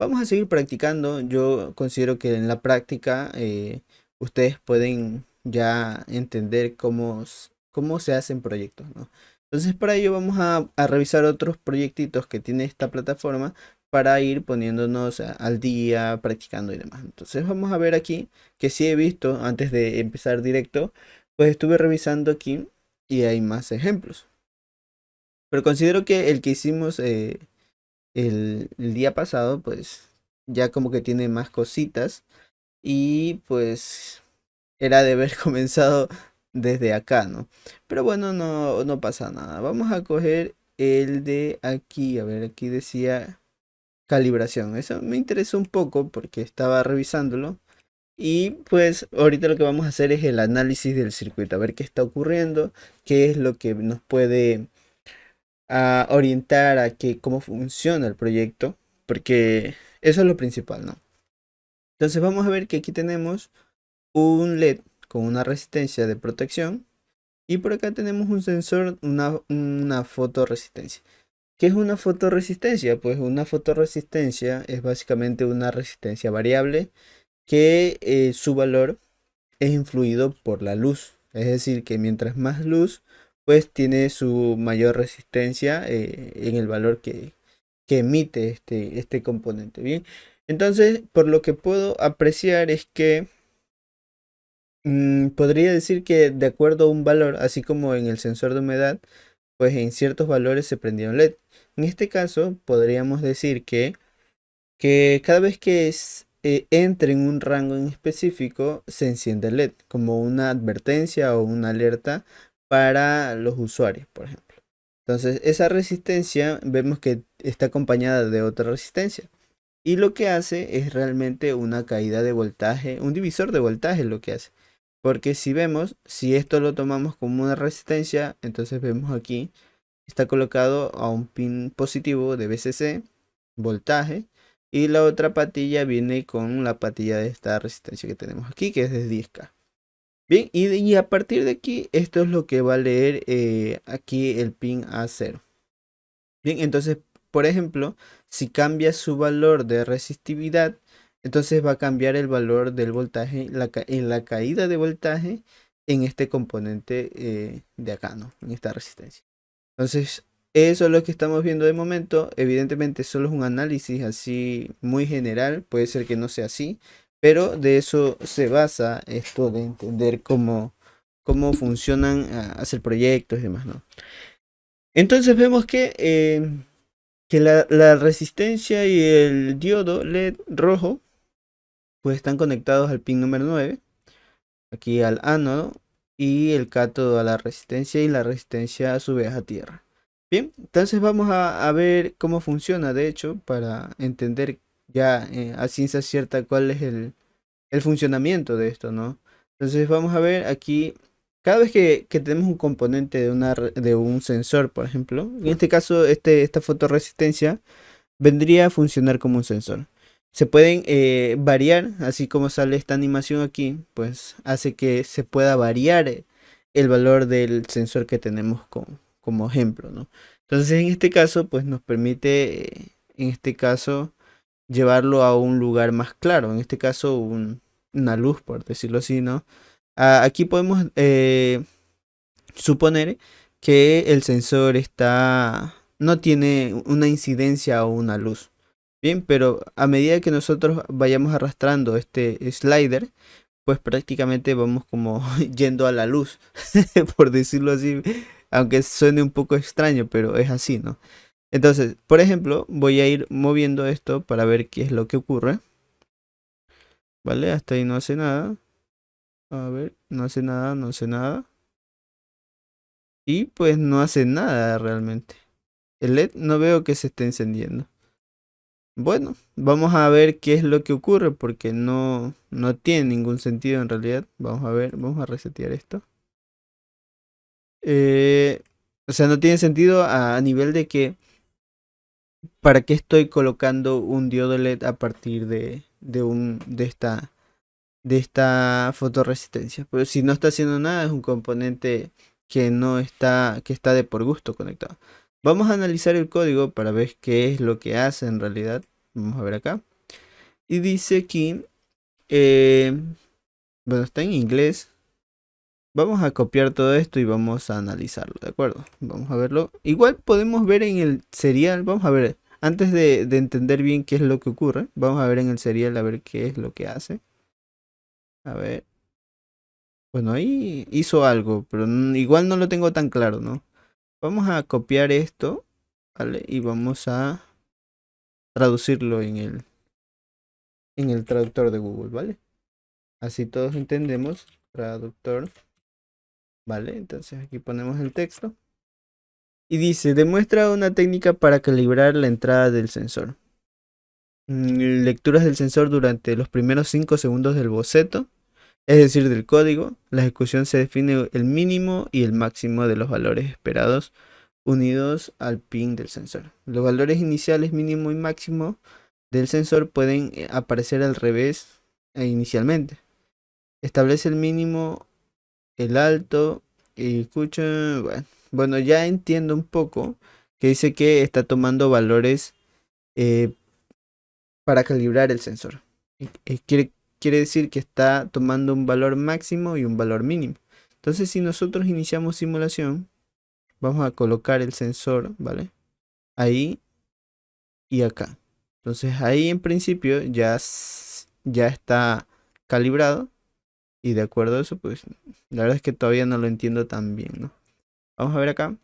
vamos a seguir practicando. Yo considero que en la práctica ustedes pueden ya entender cómo se hacen proyectos, ¿no? Entonces para ello vamos a revisar otros proyectitos que tiene esta plataforma para ir poniéndonos al día, practicando y demás. Entonces vamos a ver aquí que sí he visto antes de empezar directo, pues estuve revisando aquí y hay más ejemplos. Pero considero que el que hicimos el día pasado, pues ya como que tiene más cositas y pues era de haber comenzado desde acá, ¿no? Pero bueno, no pasa nada. Vamos a coger el de aquí. A ver, aquí decía calibración. Eso me interesó un poco porque estaba revisándolo. Y pues ahorita lo que vamos a hacer es el análisis del circuito, a ver qué está ocurriendo, qué es lo que nos puede orientar a que cómo funciona el proyecto, porque eso es lo principal, ¿no? Entonces vamos a ver que aquí tenemos un LED con una resistencia de protección y por acá tenemos un sensor, una fotoresistencia. ¿Qué es una fotoresistencia? Pues una fotoresistencia es básicamente una resistencia variable que su valor es influido por la luz. Es decir, que mientras más luz, pues tiene su mayor resistencia en el valor que emite este componente. Bien, entonces, por lo que puedo apreciar es que podría decir que de acuerdo a un valor, así como en el sensor de humedad, pues en ciertos valores se prendió un LED. En este caso, podríamos decir que cada vez que entre en un rango en específico, se enciende el LED, como una advertencia o una alerta para los usuarios, por ejemplo. Entonces, esa resistencia vemos que está acompañada de otra resistencia. Y lo que hace es realmente una caída de voltaje, un divisor de voltaje es lo que hace. Porque si vemos, si esto lo tomamos como una resistencia, entonces vemos aquí, está colocado a un pin positivo de VCC, voltaje, y la otra patilla viene con la patilla de esta resistencia que tenemos aquí, que es de 10K. Bien, y a partir de aquí, esto es lo que va a leer aquí el pin A0. Bien, entonces, por ejemplo, si cambia su valor de resistividad, entonces va a cambiar el valor del voltaje, en la caída de voltaje en este componente de acá, ¿no? En esta resistencia. Entonces, eso es lo que estamos viendo de momento. Evidentemente, solo es un análisis así muy general. Puede ser que no sea así, pero de eso se basa esto de entender cómo funcionan, hacer proyectos y demás, ¿no? Entonces vemos que la resistencia y el diodo LED rojo pues están conectados al pin número 9, aquí al ánodo, y el cátodo a la resistencia y la resistencia a su vez a tierra. Bien, entonces vamos a ver cómo funciona, de hecho, para entender ya a ciencia cierta cuál es el funcionamiento de esto, ¿no? Entonces vamos a ver aquí, cada vez que tenemos un componente de un sensor, por ejemplo, en este caso esta fotorresistencia vendría a funcionar como un sensor. Se pueden variar, así como sale esta animación aquí, pues hace que se pueda variar el valor del sensor que tenemos como ejemplo, ¿no? Entonces en este caso, pues nos permite, en este caso, llevarlo a un lugar más claro, en este caso una luz, por decirlo así, ¿no? Aquí podemos suponer que el sensor no tiene una incidencia o una luz. Bien, pero a medida que nosotros vayamos arrastrando este slider, pues prácticamente vamos como yendo a la luz, por decirlo así, aunque suene un poco extraño, pero es así, ¿no? Entonces, por ejemplo, voy a ir moviendo esto para ver qué es lo que ocurre. ¿Vale? Hasta ahí no hace nada. A ver, no hace nada, no hace nada. Y pues no hace nada realmente. El LED no veo que se esté encendiendo. Bueno, vamos a ver qué es lo que ocurre porque no tiene ningún sentido en realidad. Vamos a ver, vamos a resetear esto. Eh, o sea, no tiene sentido a nivel de que para qué estoy colocando un diodo LED a partir de esta fotorresistencia. Pero si no está haciendo nada, es un componente que está de por gusto conectado. Vamos a analizar el código para ver qué es lo que hace en realidad. Vamos a ver acá. Y dice aquí, eh, bueno, está en inglés. Vamos a copiar todo esto y vamos a analizarlo, ¿de acuerdo? Vamos a verlo. Igual podemos ver en el serial, vamos a ver, antes de entender bien qué es lo que ocurre, vamos a ver en el serial a ver qué es lo que hace. A ver, bueno, ahí hizo algo, pero igual no lo tengo tan claro, ¿no? Vamos a copiar esto, ¿vale? Y vamos a traducirlo en el traductor de Google, ¿vale? Así todos entendemos, traductor, ¿vale? Entonces aquí ponemos el texto. Y dice, demuestra una técnica para calibrar la entrada del sensor. Lecturas del sensor durante los primeros 5 segundos del boceto, es decir, del código. La ejecución se define el mínimo y el máximo de los valores esperados unidos al pin del sensor. Los valores iniciales mínimo y máximo del sensor pueden aparecer al revés inicialmente. Establece el mínimo, el alto y escucha, bueno, ya entiendo un poco que dice que está tomando valores eh, para calibrar el sensor. Quiere decir que está tomando un valor máximo y un valor mínimo. Entonces, si nosotros iniciamos simulación, vamos a colocar el sensor, ¿vale? Ahí y acá. Entonces, ahí en principio ya está calibrado. Y de acuerdo a eso, pues la verdad es que todavía no lo entiendo tan bien, ¿no? Vamos a ver acá.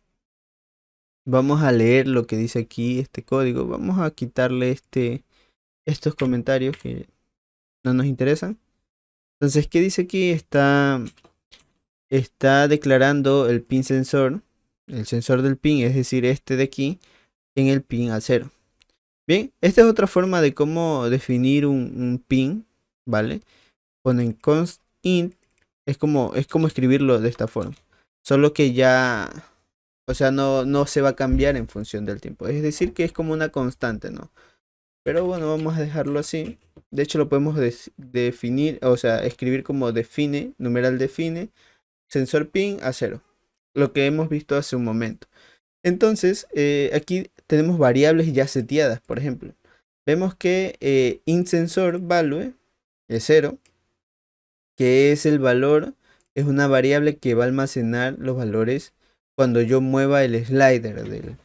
Vamos a leer lo que dice aquí este código. Vamos a quitarle estos comentarios que no nos interesan. Entonces, ¿qué dice aquí? Está declarando el pin sensor, el sensor del pin, es decir, este de aquí, en el pin A0. Bien, esta es otra forma de cómo definir un pin, ¿vale? Ponen const int, es como escribirlo de esta forma. Solo que ya, o sea, no se va a cambiar en función del tiempo. Es decir, que es como una constante, ¿no? Pero bueno, vamos a dejarlo así. De hecho, lo podemos definir, o sea, escribir como define, numeral define, sensor pin a 0. Lo que hemos visto hace un momento. Entonces, aquí tenemos variables ya seteadas, por ejemplo. Vemos que inSensor value es 0, que es el valor, es una variable que va a almacenar los valores cuando yo mueva el slider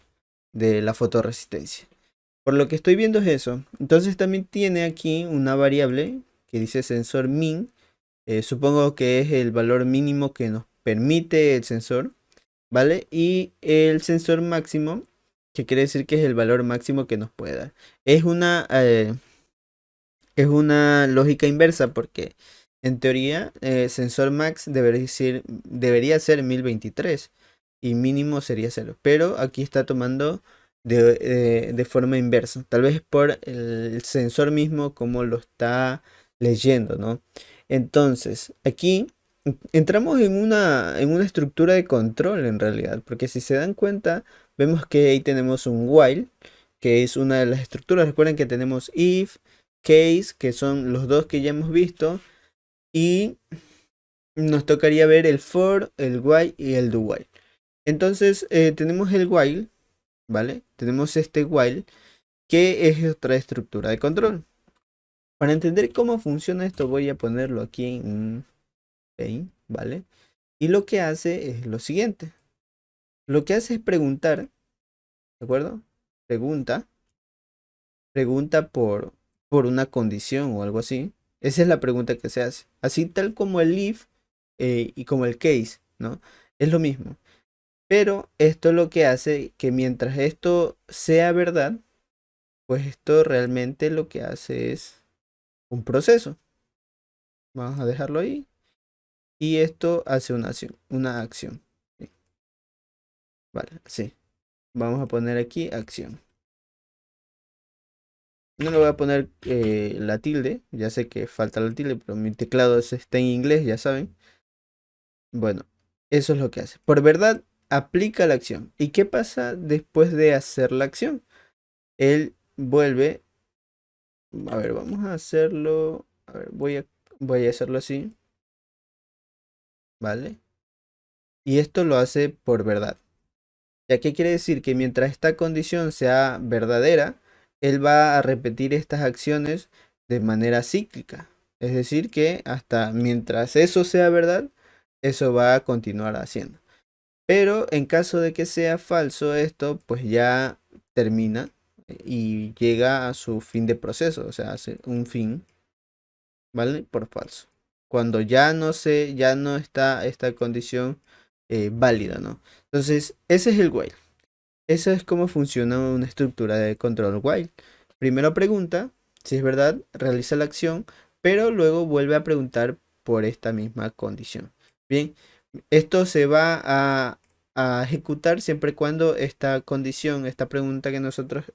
de la fotorresistencia. Por lo que estoy viendo es eso. Entonces también tiene aquí una variable que dice sensor min. Supongo que es el valor mínimo que nos permite el sensor, ¿vale? Y el sensor máximo, que quiere decir que es el valor máximo que nos puede dar. Es una lógica inversa porque en teoría sensor max debería ser 1023 y mínimo sería 0. Pero aquí está tomando de forma inversa. Tal vez por el sensor mismo como lo está leyendo, ¿no? Entonces, aquí entramos en una estructura de control en realidad. Porque si se dan cuenta, vemos que ahí tenemos un while, que es una de las estructuras. Recuerden que tenemos if, case, que son los dos que ya hemos visto, y nos tocaría ver el for, el while y el do while. Entonces tenemos el while, ¿vale? Tenemos este while que es otra estructura de control. Para entender cómo funciona esto voy a ponerlo aquí en Paint, ¿vale? Y lo que hace es lo siguiente. Lo que hace es preguntar, ¿de acuerdo? Pregunta por una condición o algo así. Esa es la pregunta que se hace. Así tal como el if y como el case, ¿no? Es lo mismo. Pero esto lo que hace que mientras esto sea verdad, pues esto realmente lo que hace es un proceso. Vamos a dejarlo ahí. Y esto hace una acción. Una acción. ¿Sí? Vale, sí. Vamos a poner aquí acción. No le voy a poner la tilde. Ya sé que falta la tilde, pero mi teclado está en inglés, ya saben. Bueno, eso es lo que hace. Por verdad, aplica la acción. ¿Y qué pasa después de hacer la acción? Él vuelve. A ver, vamos a hacerlo. A ver, voy a hacerlo así. ¿Vale? Y esto lo hace por verdad. ¿Ya qué quiere decir? Que mientras esta condición sea verdadera, él va a repetir estas acciones de manera cíclica. Es decir, que hasta mientras eso sea verdad, eso va a continuar haciendo. Pero en caso de que sea falso esto, pues ya termina y llega a su fin de proceso, o sea, hace un fin, ¿vale? Por falso. Cuando ya no está esta condición válida, ¿no? Entonces, ese es el while. Eso es cómo funciona una estructura de control while. Primero pregunta si es verdad, realiza la acción, pero luego vuelve a preguntar por esta misma condición. Bien, esto se va a ejecutar siempre y cuando esta condición, esta pregunta que nosotros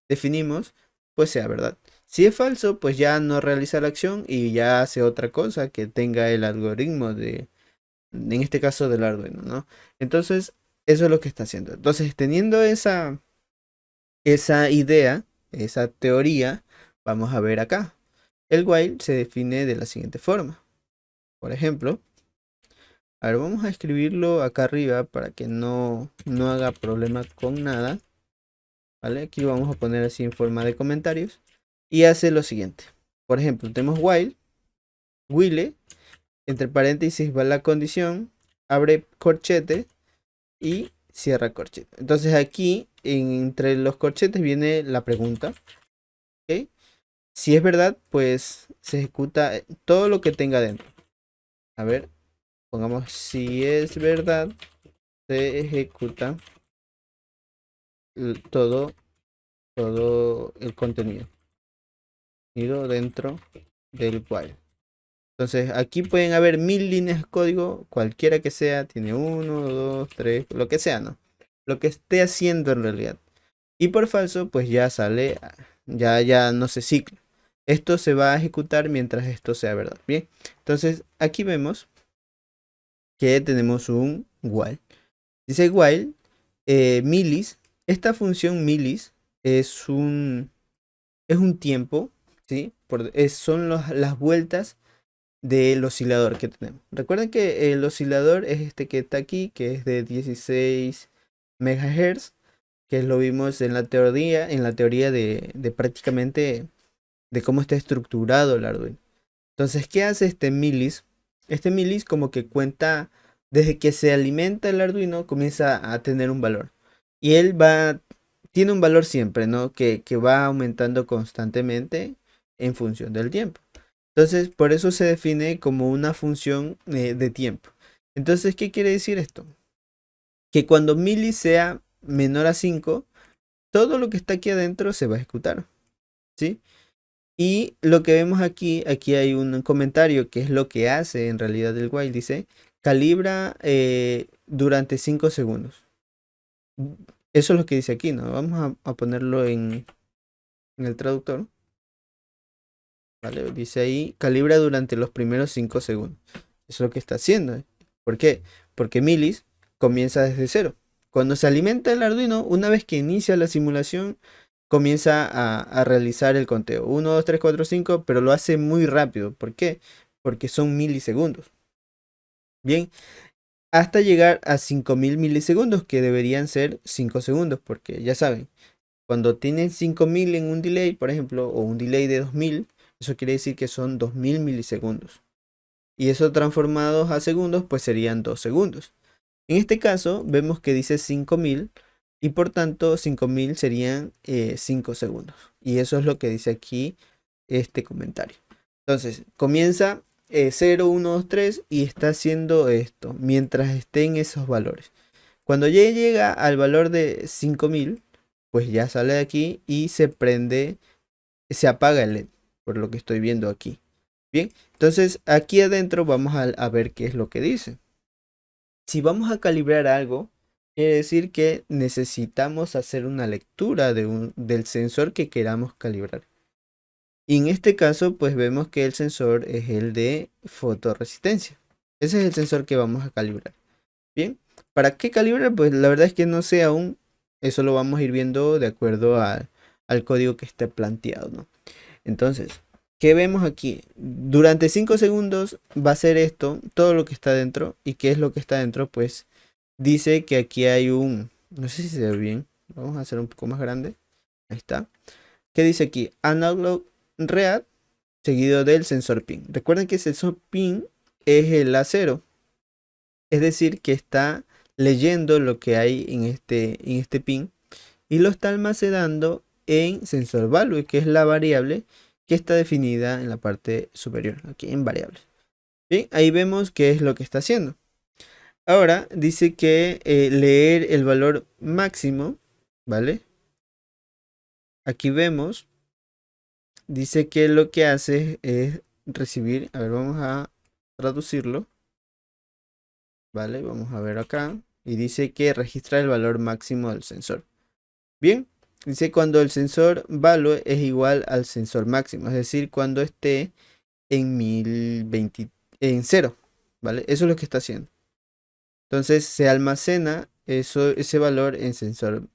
definimos, pues sea verdad. Si es falso, pues ya no realiza la acción y ya hace otra cosa que tenga el algoritmo en este caso del Arduino, ¿no? Entonces, eso es lo que está haciendo. Entonces, teniendo esa idea, esa teoría, vamos a ver acá. El while se define de la siguiente forma. Por ejemplo, a ver, vamos a escribirlo acá arriba para que no haga problema con nada. ¿Vale? Aquí lo vamos a poner así en forma de comentarios. Y hace lo siguiente. Por ejemplo, tenemos while, entre paréntesis va la condición, abre corchete y cierra corchete. Entonces aquí entre los corchetes viene la pregunta. ¿Ok? Si es verdad, pues se ejecuta todo lo que tenga dentro. A ver, pongamos si es verdad, se ejecuta todo, todo el contenido dentro del while. Entonces aquí pueden haber 1000 líneas de código, cualquiera que sea, tiene 1, 2, 3, lo que sea, ¿no? Lo que esté haciendo en realidad. Y por falso, pues ya sale, ya no se cicla. Esto se va a ejecutar mientras esto sea verdad. Bien, entonces aquí vemos que tenemos un while. Dice while milis. Esta función milis es un tiempo, ¿sí? Son las vueltas del oscilador que tenemos. Recuerden que el oscilador es este que está aquí, que es de 16 MHz, que lo vimos en la teoría de prácticamente de cómo está estructurado el Arduino. Entonces, ¿qué hace este milis? Este milis como que cuenta, desde que se alimenta el Arduino, comienza a tener un valor. Y tiene un valor siempre, ¿no? Que va aumentando constantemente en función del tiempo. Entonces, por eso se define como una función de tiempo. Entonces, ¿qué quiere decir esto? Que cuando milis sea menor a 5, todo lo que está aquí adentro se va a ejecutar, ¿sí? Y lo que vemos aquí hay un comentario que es lo que hace en realidad el while. Dice, calibra durante 5 segundos. Eso es lo que dice aquí, ¿no? Vamos a ponerlo en el traductor. ¿Vale? Dice ahí, calibra durante los primeros 5 segundos. Eso es lo que está haciendo, ¿eh? ¿Por qué? Porque milis comienza desde cero. Cuando se alimenta el Arduino, una vez que inicia la simulación, comienza a realizar el conteo. 1, 2, 3, 4, 5, pero lo hace muy rápido. ¿Por qué? Porque son milisegundos. Bien, hasta llegar a 5000 milisegundos, que deberían ser 5 segundos, porque ya saben, cuando tienen 5000 en un delay, por ejemplo, o un delay de 2000, eso quiere decir que son 2000 milisegundos. Y eso transformados a segundos, pues serían 2 segundos. En este caso, vemos que dice 5000 y por tanto 5000 serían 5 segundos. Y eso es lo que dice aquí este comentario. Entonces, comienza 0, 1, 2, 3 y está haciendo esto mientras estén esos valores. Cuando ya llega al valor de 5000, pues ya sale de aquí y se prende, se apaga el LED, por lo que estoy viendo aquí. Bien, entonces aquí adentro vamos a ver qué es lo que dice. Si vamos a calibrar algo, quiere decir que necesitamos hacer una lectura del sensor que queramos calibrar. Y en este caso, pues vemos que el sensor es el de fotorresistencia. Ese es el sensor que vamos a calibrar. Bien, ¿para qué calibrar? Pues la verdad es que no sé aún. Eso lo vamos a ir viendo de acuerdo al código que esté planteado, ¿no? Entonces, ¿qué vemos aquí? Durante 5 segundos va a ser esto, todo lo que está dentro. ¿Y qué es lo que está dentro? Pues dice que aquí hay no sé si se ve bien. Vamos a hacer un poco más grande. Ahí está. ¿Qué dice aquí? Analog read seguido del sensor pin. Recuerden que el sensor pin es el A0. Es decir, que está leyendo lo que hay en este pin y lo está almacenando en sensor value, que es la variable que está definida en la parte superior, aquí en variables. Bien, ahí vemos qué es lo que está haciendo. Ahora dice que leer el valor máximo, ¿vale? Aquí vemos, dice que lo que hace es recibir, a ver, vamos a traducirlo, ¿vale? Vamos a ver acá, y dice que registra el valor máximo del sensor. Bien, dice cuando el sensor value es igual al sensor máximo, es decir, cuando esté en 1020, en 0, ¿vale? Eso es lo que está haciendo. Entonces se almacena ese valor en sensor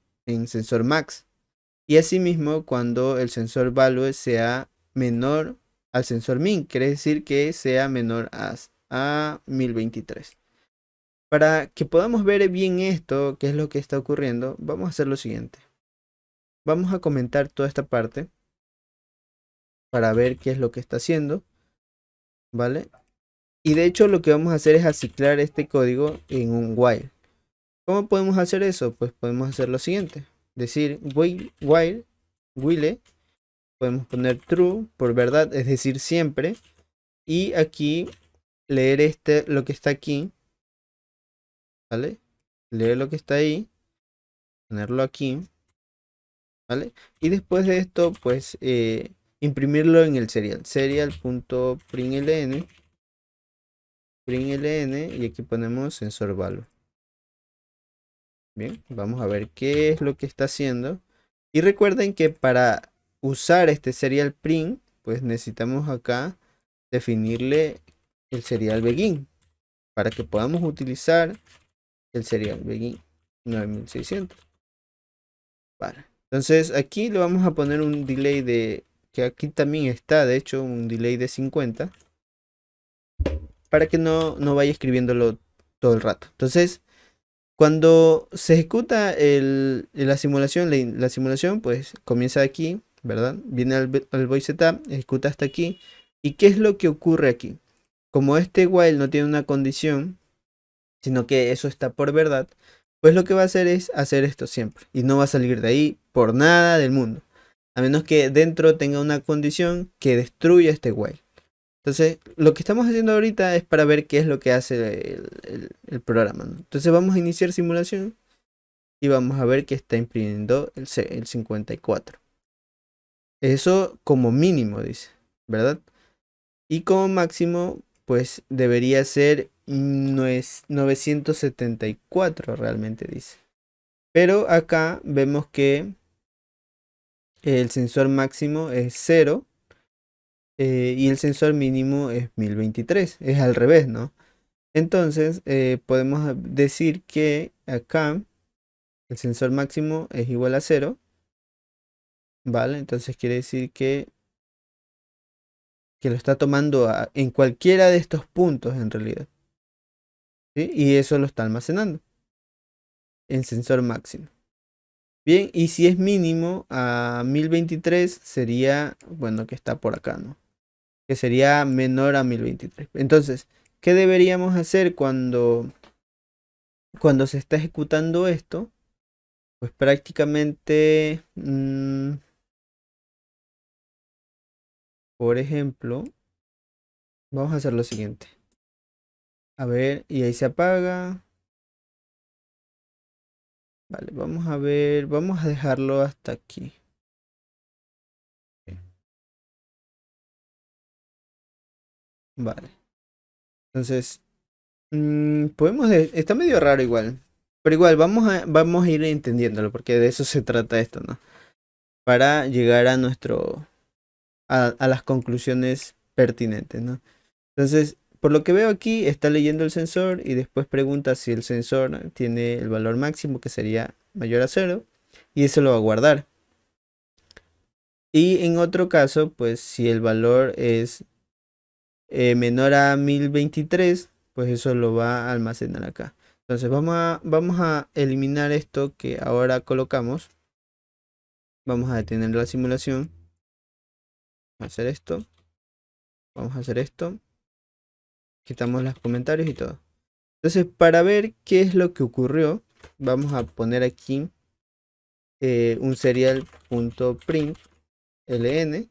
max. Y asimismo, cuando el sensor value sea menor al sensor min, quiere decir que sea menor a 1023. Para que podamos ver bien esto, qué es lo que está ocurriendo, vamos a hacer lo siguiente. Vamos a comentar toda esta parte para ver qué es lo que está haciendo, ¿vale? Y de hecho lo que vamos a hacer es aciclar este código en un while. ¿Cómo podemos hacer eso? Pues podemos hacer lo siguiente. Decir while, podemos poner true por verdad, es decir, siempre. Y aquí leer lo que está aquí, ¿vale? Leer lo que está ahí, ponerlo aquí, ¿vale? Y después de esto, pues imprimirlo en el serial. Serial.println, y aquí ponemos sensor value. Bien, vamos a ver qué es lo que está haciendo. Y recuerden que para usar este serial print, pues necesitamos acá definirle el serial begin para que podamos utilizar el serial begin 9600. Vale. Entonces aquí le vamos a poner un delay que aquí también está, de hecho, un delay de 50 para que no vaya escribiéndolo todo el rato. Entonces, cuando se ejecuta la simulación, pues comienza aquí, ¿verdad? Viene al voice setup, ejecuta hasta aquí. ¿Y qué es lo que ocurre aquí? Como este while no tiene una condición, sino que eso está por verdad, pues lo que va a hacer es hacer esto siempre. Y no va a salir de ahí por nada del mundo. A menos que dentro tenga una condición que destruya este while. Entonces, lo que estamos haciendo ahorita es para ver qué es lo que hace el programa, ¿no? Entonces vamos a iniciar simulación y vamos a ver que está imprimiendo el 54. Eso como mínimo, dice, ¿verdad? Y como máximo, pues debería ser 974 realmente, dice. Pero acá vemos que el sensor máximo es 0. Y el sensor mínimo es 1023. Es al revés, ¿no? Entonces podemos decir que acá el sensor máximo es igual a 0. ¿Vale? Entonces quiere decir que lo está tomando en cualquiera de estos puntos en realidad. ¿Sí? Y eso lo está almacenando en sensor máximo. Bien, y si es mínimo a 1023 sería, bueno, que está por acá, ¿no? Que sería menor a 1023. Entonces, ¿qué deberíamos hacer cuando se está ejecutando esto? Pues prácticamente, por ejemplo, vamos a hacer lo siguiente. A ver, y ahí se apaga. Vale, vamos a ver, vamos a dejarlo hasta aquí. Vale. Entonces, está medio raro igual. Pero igual, vamos a ir entendiéndolo, porque de eso se trata esto, ¿no? Para llegar a las conclusiones pertinentes, ¿no? Entonces, por lo que veo aquí, está leyendo el sensor y después pregunta si el sensor tiene el valor máximo, que sería mayor a 0, y eso lo va a guardar. Y en otro caso, pues si el valor es menor a 1023, pues eso lo va a almacenar acá. Entonces vamos a eliminar esto que ahora colocamos. Vamos a detener la simulación. a hacer esto. Vamos a hacer esto. Quitamos los comentarios y todo. Entonces, para ver qué es lo que ocurrió, vamos a poner aquí un serial.print ln.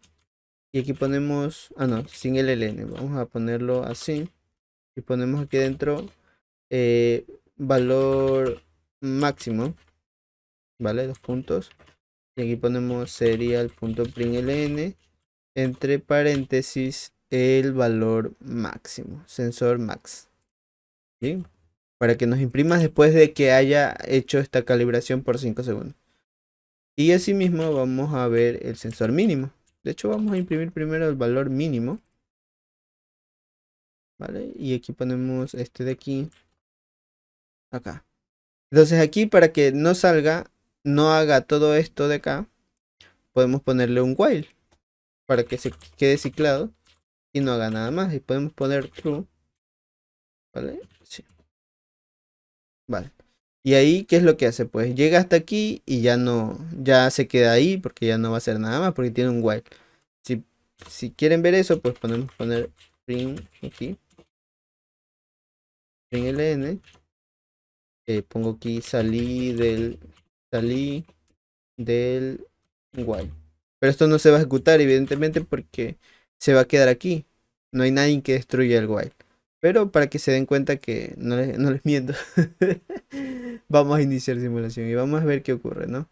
Y aquí ponemos, no, sin el ln. Vamos a ponerlo así. Y ponemos aquí dentro valor máximo. ¿Vale? Dos puntos. Y aquí ponemos serial.println entre paréntesis el valor máximo, sensor max. ¿Bien? Para que nos imprima después de que haya hecho esta calibración por 5 segundos. Y asimismo vamos a ver el sensor mínimo. De hecho vamos a imprimir primero el valor mínimo. ¿Vale? Y aquí ponemos este de aquí. Acá. Entonces aquí para que no salga, no haga todo esto de acá, podemos ponerle un while para que se quede ciclado y no haga nada más. Y podemos poner true. ¿Vale? Sí. Vale. Y ahí, ¿qué es lo que hace? Pues llega hasta aquí y ya no, ya se queda ahí porque ya no va a hacer nada más porque tiene un while. Si quieren ver eso, pues podemos poner print aquí. Print ln. Pongo aquí salí del while. Pero esto no se va a ejecutar evidentemente porque se va a quedar aquí. No hay nadie que destruya el while. Pero para que se den cuenta que no les miento. Vamos a iniciar simulación y vamos a ver qué ocurre, ¿no?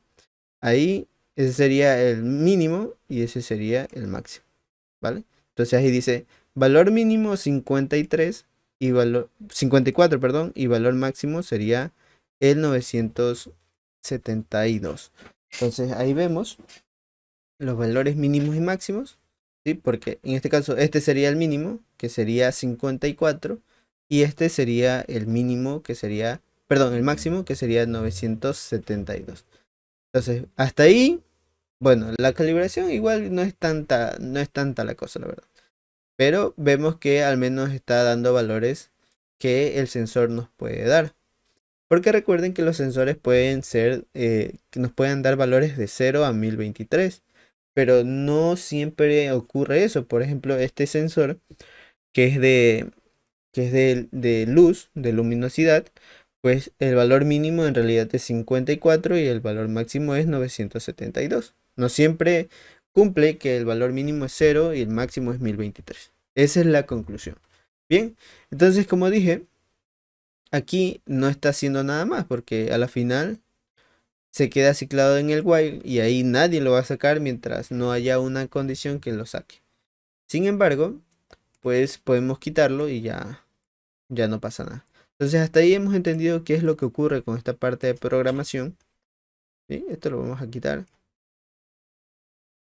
Ahí ese sería el mínimo y ese sería el máximo, ¿vale? Entonces ahí dice valor mínimo 53 y valor 54, perdón, y valor máximo sería el 972. Entonces ahí vemos los valores mínimos y máximos, ¿sí? Porque en este caso este sería el mínimo, que sería 54, y este sería el mínimo, que sería, perdón, el máximo, que sería 972. Entonces, hasta ahí, bueno, la calibración igual no es tanta la cosa, la verdad. Pero vemos que al menos está dando valores que el sensor nos puede dar. Porque recuerden que los sensores pueden ser, que nos pueden dar valores de 0 a 1023. Pero no siempre ocurre eso. Por ejemplo, este sensor que es de luz, de luminosidad, pues el valor mínimo en realidad es 54 y el valor máximo es 972. No siempre cumple que el valor mínimo es 0 y el máximo es 1023. Esa es la conclusión. Bien, entonces como dije, aquí no está haciendo nada más porque a la final se queda ciclado en el while y ahí nadie lo va a sacar mientras no haya una condición que lo saque. Sin embargo, pues podemos quitarlo y ya no pasa nada. Entonces hasta ahí hemos entendido qué es lo que ocurre con esta parte de programación. ¿Sí? Esto lo vamos a quitar.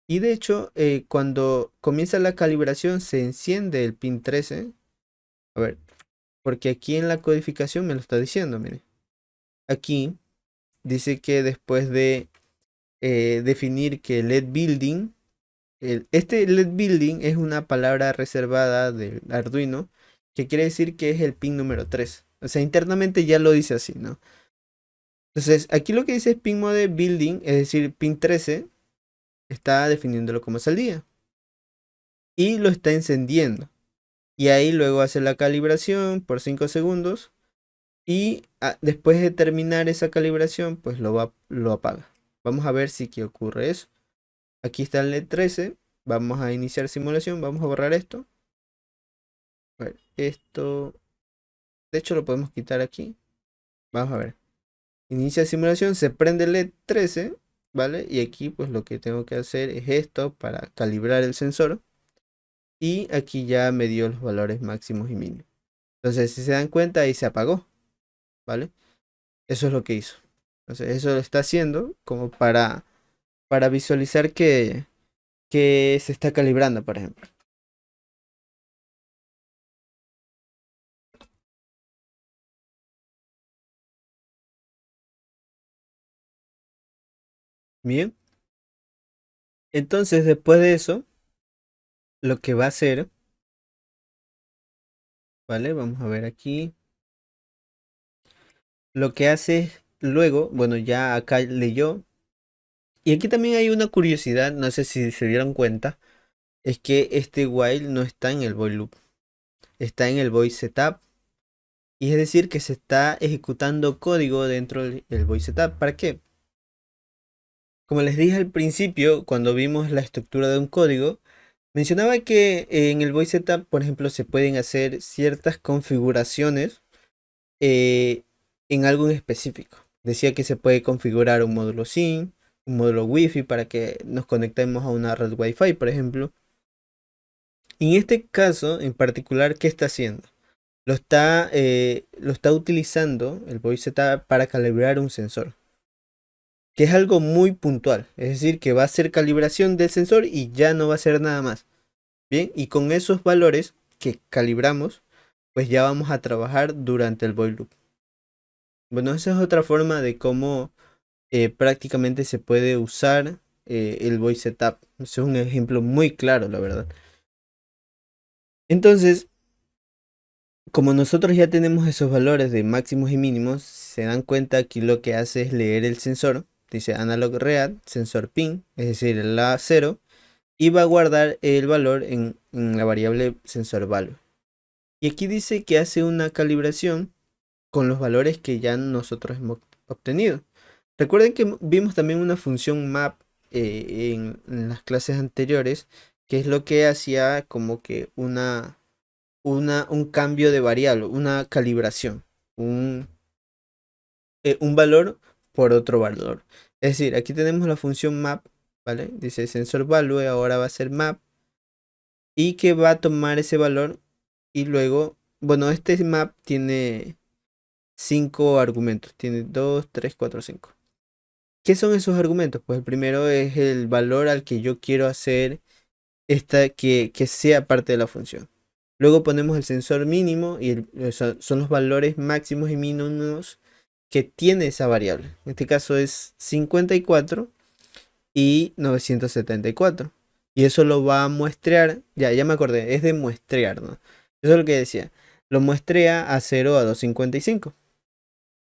Y de hecho, cuando comienza la calibración se enciende el pin 13. A ver, porque aquí en la codificación me lo está diciendo, mire. Aquí dice que después de definir que LED building, este LED building es una palabra reservada del Arduino que quiere decir que es el pin número 3. O sea, internamente ya lo dice así, ¿no? Entonces, aquí lo que dice es pin mode building, es decir, pin 13, está definiéndolo como salida. Y lo está encendiendo. Y ahí luego hace la calibración por 5 segundos. Y después de terminar esa calibración, pues lo apaga. Vamos a ver si que ocurre eso. Aquí está el LED 13. Vamos a iniciar simulación. Vamos a borrar esto. A ver, esto. De hecho, lo podemos quitar aquí. Vamos a ver. Inicia simulación. Se prende el LED 13. ¿Vale? Y aquí pues lo que tengo que hacer es esto para calibrar el sensor. Y aquí ya me dio los valores máximos y mínimos. Entonces, si se dan cuenta, ahí se apagó. ¿Vale? Eso es lo que hizo. Entonces, eso lo está haciendo como para visualizar que se está calibrando, por ejemplo. Bien. Entonces, después de eso, lo que va a hacer, ¿vale? Vamos a ver aquí. Lo que hace luego, bueno, ya acá leyó. Y aquí también hay una curiosidad, no sé si se dieron cuenta. es que este while no está en el void loop, está en el void setup. Y es decir, que se está ejecutando código dentro del void setup. ¿Para qué? Como les dije al principio, cuando vimos la estructura de un código, mencionaba que en el void setup, por ejemplo, se pueden hacer ciertas configuraciones eh, en algo en específico. Decía que se puede configurar un módulo SYN, un módulo Wi-Fi para que nos conectemos a una red Wi-Fi, por ejemplo. Y en este caso, en particular, ¿qué está haciendo? Lo está utilizando el void setup para calibrar un sensor, que es algo muy puntual. Es decir, que va a hacer calibración del sensor y ya no va a hacer nada más. Bien, y con esos valores que calibramos, pues ya vamos a trabajar durante el void loop. Bueno, esa es otra forma de cómo prácticamente se puede usar el void setup. Es un ejemplo muy claro, la verdad. Entonces, como nosotros ya tenemos esos valores de máximos y mínimos, se dan cuenta que lo que hace es leer el sensor. Dice analog read, sensor pin, es decir, el A0, y va a guardar el valor en la variable sensor value. Y aquí dice que hace una calibración con los valores que ya nosotros hemos obtenido. Recuerden que vimos también una función map en las clases anteriores, que es lo que hacía como que un cambio de variable, una calibración, un valor por otro valor. Es decir, aquí tenemos la función map, ¿vale? Dice sensor value, ahora va a ser map, y que va a tomar ese valor y luego, bueno, este map tiene 5 argumentos, tiene 2 3 4 5. ¿Qué son esos argumentos? Pues el primero es el valor al que yo quiero hacer que sea parte de la función. Luego ponemos el sensor mínimo y son los valores máximos y mínimos que tiene esa variable. En este caso es 54 y 974. Y eso lo va a muestrear. Ya me acordé, es de muestrear, ¿no? Eso es lo que decía. Lo muestrea a 0 a 255.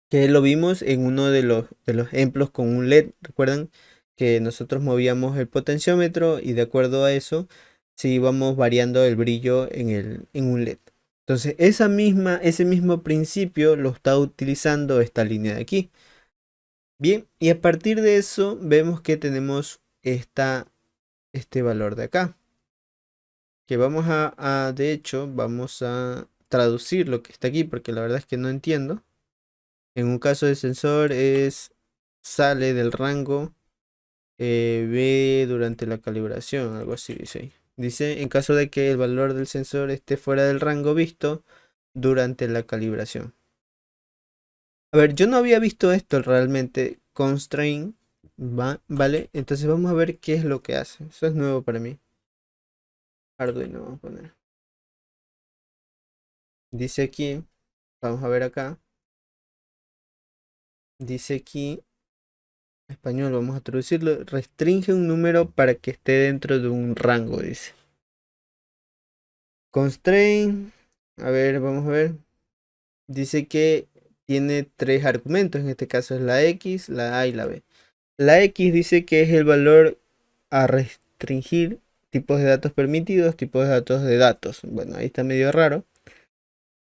Que lo vimos en uno de los ejemplos con un LED. Recuerdan que nosotros movíamos el potenciómetro y de acuerdo a eso, si íbamos variando el brillo en un LED. Entonces, ese mismo principio lo está utilizando esta línea de aquí. Bien, y a partir de eso vemos que tenemos este valor de acá. Que vamos de hecho, vamos a traducir lo que está aquí porque la verdad es que no entiendo. En un caso de sensor sale del rango B durante la calibración, algo así dice ahí. Dice, en caso de que el valor del sensor esté fuera del rango visto durante la calibración. A ver, yo no había visto esto realmente. Constraint, ¿vale? Entonces vamos a ver qué es lo que hace. Eso es nuevo para mí. Arduino, vamos a poner. Dice aquí, vamos a ver acá. Dice aquí español, vamos a traducirlo. Restringe un número para que esté dentro de un rango, dice. Constraint. A ver, vamos a ver. Dice que tiene 3 argumentos. En este caso es la X, la A y la B. La X dice que es el valor a restringir. Tipos de datos permitidos, tipos de datos. Bueno, ahí está medio raro.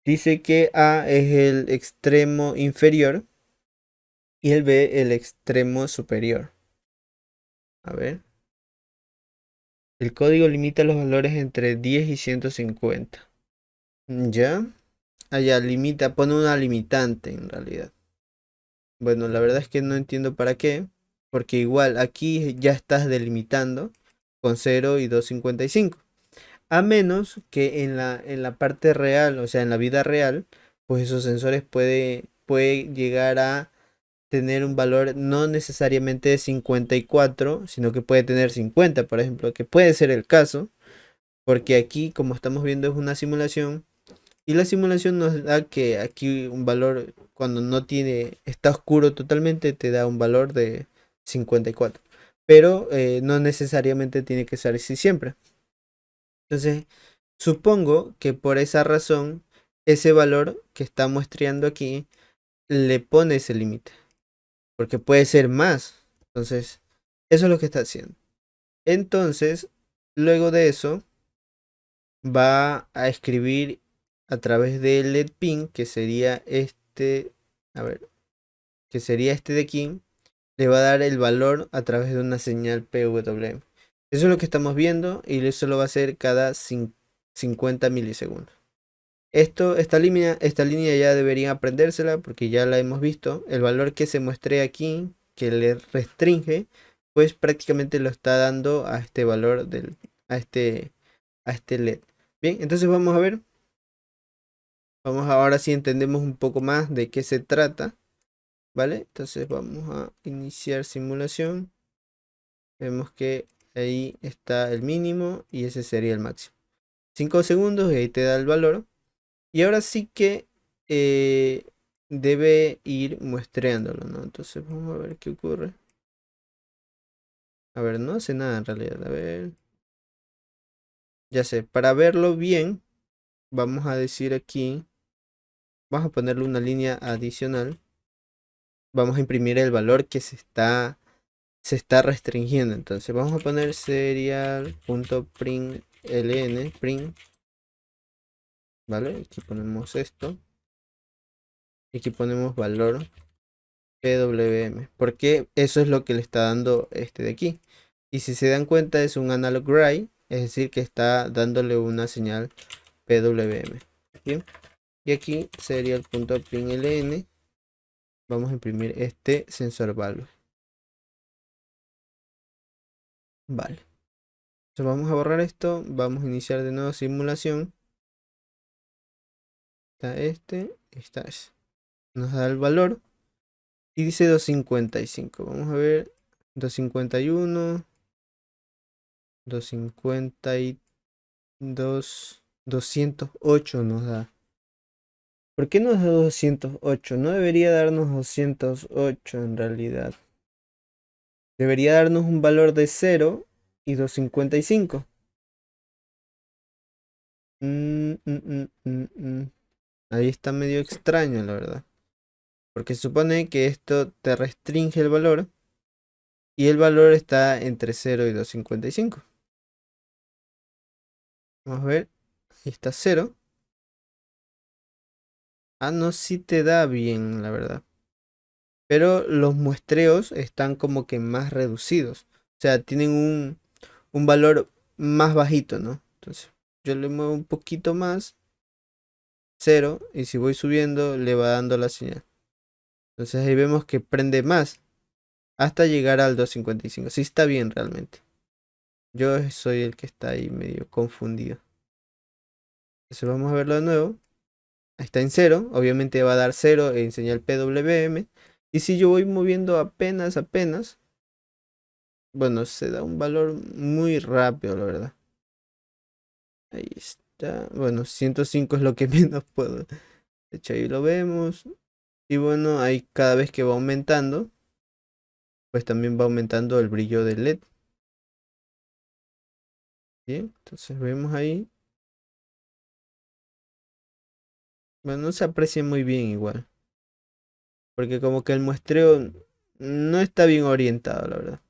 Dice que A es el extremo inferior y el B el extremo superior. A ver. El código limita los valores entre 10 y 150. ¿Ya? Allá limita, pone una limitante en realidad. Bueno, la verdad es que no entiendo para qué. Porque igual aquí ya estás delimitando con 0 y 255. A menos que en la parte real, o sea, en la vida real, pues esos sensores puede llegar a tener un valor no necesariamente de 54, sino que puede tener 50, por ejemplo, que puede ser el caso, porque aquí, como estamos viendo, es una simulación y la simulación nos da que aquí un valor, cuando no tiene, está oscuro totalmente, te da un valor de 54. Pero no necesariamente tiene que ser así siempre. Entonces, supongo que por esa razón, ese valor que está muestreando aquí le pone ese límite. Porque puede ser más. Entonces, eso es lo que está haciendo. Entonces, Luego de eso va a escribir a través del LED pin, que sería este, a ver, que sería este de aquí, le va a dar el valor a través de una señal PWM. Eso es lo que estamos viendo y eso lo va a hacer cada 50 milisegundos. Esta línea ya deberían aprendérsela porque ya la hemos visto. El valor que se muestre aquí, que le restringe, pues prácticamente lo está dando a este valor a este LED. Bien, entonces vamos a ver. Vamos ahora sí entendemos un poco más de qué se trata. ¿Vale? Entonces vamos a iniciar simulación. Vemos que ahí está el mínimo y ese sería el máximo. 5 segundos y ahí te da el valor. Y ahora sí que debe ir muestreándolo, ¿no? Entonces vamos a ver qué ocurre. A ver, no hace nada en realidad. A ver. Ya sé, para verlo bien, vamos a decir aquí. Vamos a ponerle una línea adicional. Vamos a imprimir el valor que se está restringiendo. Entonces vamos a poner serial.println, print, ¿vale? Aquí ponemos esto. Y aquí ponemos valor PWM, porque eso es lo que le está dando este de aquí. Y si se dan cuenta es un analog write, es decir que está dándole una señal PWM. Bien. Y aquí serial.println, vamos a imprimir este sensor value. Vale. Entonces vamos a borrar esto, vamos a iniciar de nuevo simulación. Está está ese. Nos da el valor y dice 255. Vamos a ver, 251, 252, 208 nos da. ¿Por qué nos da 208? No debería darnos 208 en realidad. Debería darnos un valor de 0 y 255. Ahí está medio extraño, la verdad. Porque se supone que esto te restringe el valor. Y el valor está entre 0 y 255. Vamos a ver. Ahí está 0. Ah, no, sí te da bien, la verdad. Pero los muestreos están como que más reducidos. O sea, tienen un valor más bajito, ¿no? Entonces, yo le muevo un poquito más. 0. Y si voy subiendo, le va dando la señal. Entonces ahí vemos que prende más. Hasta llegar al 255. Sí está bien realmente. Yo soy el que está ahí medio confundido. Entonces vamos a verlo de nuevo. Ahí está en 0. Obviamente va a dar 0 en señal PWM. Y si yo voy moviendo apenas. Bueno, se da un valor muy rápido, la verdad. Ahí está. Bueno, 105 es lo que menos puedo. De hecho, ahí lo vemos. Y bueno, ahí cada vez que va aumentando, pues también va aumentando el brillo del LED. Bien, entonces vemos ahí. Bueno, no se aprecia muy bien igual. Porque como que el muestreo no está bien orientado, la verdad.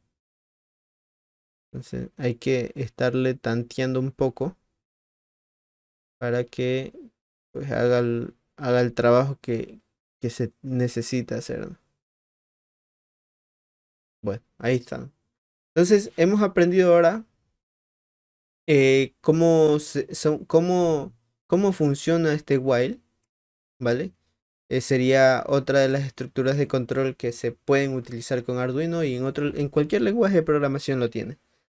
Entonces hay que estarle tanteando un poco para que pues haga el trabajo que se necesita hacer, ¿no? Bueno, ahí están. Entonces hemos aprendido ahora cómo funciona este while, ¿vale? Sería otra de las estructuras de control que se pueden utilizar con Arduino y en cualquier lenguaje de programación lo tiene.